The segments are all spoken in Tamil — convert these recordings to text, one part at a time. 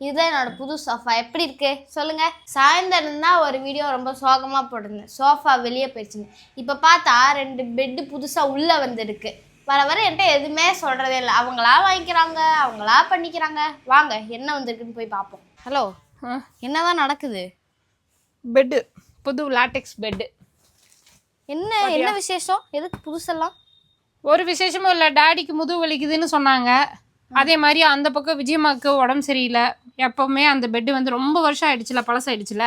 இதுதான் என்னோட புது சோஃபா. எப்படி இருக்கு சொல்லுங்க. சாயந்தரம் தான் ஒரு வீடியோ ரொம்ப சோகமாக போட்டிருந்தேன், சோஃபா வெளியே போயிடுச்சுங்க. இப்போ பார்த்தா 2 பெட்டு புதுசாக உள்ளே வந்துருக்கு. வர வர என்கிட்ட எதுவுமே சொல்கிறதே இல்லை. அவங்களா வாங்கிக்கிறாங்க, அவங்களா பண்ணிக்கிறாங்க. வாங்க என்ன வந்திருக்குன்னு போய் பார்ப்போம். ஹலோ, என்னதான் நடக்குது? பெட்டு, புது லாட்டெக்ஸ் பெட்டு. என்ன விசேஷம்? எதுக்கு புதுசெல்லாம்? ஒரு விசேஷமும் இல்லை. டாடிக்கு முதுகு வலிக்குதுன்னு சொன்னாங்க. அதே மாதிரி அந்த பக்கம் விஜயம்மாவுக்கு உடம்பு சரியில்லை. எப்பவுமே அந்த பெட்டு வந்து ரொம்ப வருஷம் ஆயிடுச்சுல, பழசாயிடுச்சுல,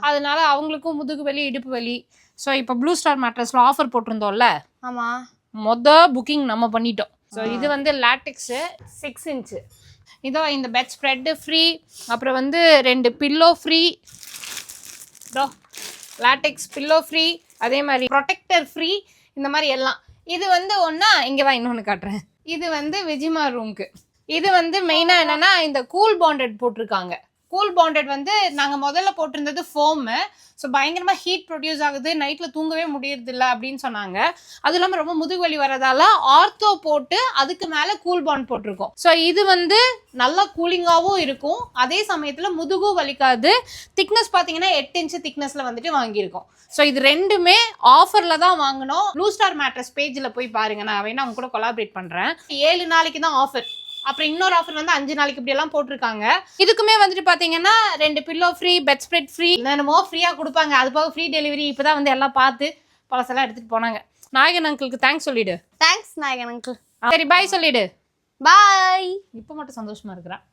அதனால அவங்களுக்கும் முதுகு வலி, இடுப்பு வலி. ஸோ இப்போ ப்ளூ ஸ்டார் மேட்ரஸ்ல ஆஃபர் போட்டிருந்தோம்ல, புக்கிங் நம்ம பண்ணிட்டோம். ஸோ இது வந்து லாட்டெக்ஸு 6 இன்ச்சு. இதோ இந்த பெட் ஸ்ப்ரெட்டு ஃப்ரீ, அப்புறம் வந்து 2 pillow free, latex pillow free, அதே மாதிரி ப்ரொடெக்டர் ஃப்ரீ, இந்த மாதிரி எல்லாம். இது வந்து ஒன்றா இங்கே தான் இன்னொன்று காட்டுறேன். இது வந்து விஜிமா ரூம்க்கு. இது வந்து மெயினாக என்னென்னா இந்த கூல் பாண்டட் போட்டிருக்காங்க. கூல் பாண்டட் வந்து நாங்கள் முதல்ல போட்டிருந்தது ஃபோமு. ஸோ பயங்கரமாக ஹீட் ப்ரொடியூஸ் ஆகுது, நைட்டில் தூங்கவே முடியறதில்ல அப்படின்னு சொன்னாங்க. அதுவும் இல்லாமல் ரொம்ப முதுகு வலி வரதால ஆர்த்தோ போட்டு அதுக்கு மேலே கூல் பாண்ட் போட்டிருக்கோம். ஸோ இது வந்து நல்லா கூலிங்காகவும் இருக்கும், அதே சமயத்தில் முதுகும் வலிக்காது. திக்னஸ் பார்த்தீங்கன்னா 8 இன்ச்சு திக்னஸில் வந்துட்டு வாங்கியிருக்கோம். ஸோ இது ரெண்டுமே ஆஃபரில் தான் வாங்கினோம். ப்ளூ ஸ்டார் மேட்ரஸ் பேஜில் போய் பாருங்கள், நான் வேணா அவங்க கூட கொலாபரேட் பண்ணுறேன். 7 நாளைக்கு தான் ஆஃபர். அப்புறம் இன்னொரு ஆஃபர் வந்து 5 நாளைக்கு இப்படியெல்லாம் போட்டிருக்காங்க. இதுக்குமே வந்துட்டு பார்த்தீங்கன்னா 2 pillow free, bed spread free, என்னமோ ஃப்ரீயாக கொடுப்பாங்க. அது போக ஃப்ரீ டெலிவரி. இப்போ தான் வந்து எல்லாம் பார்த்து பழசெல்லாம் எடுத்துகிட்டு போனாங்க. நாயகன் அங்கிளுக்கு தேங்க்ஸ் சொல்லிடு. தேங்க்ஸ் நாயகன் அங்கிள். சரி பாய் சொல்லிடு. பாய். இப்போ மட்டும் சந்தோஷமா இருக்கிறேன்.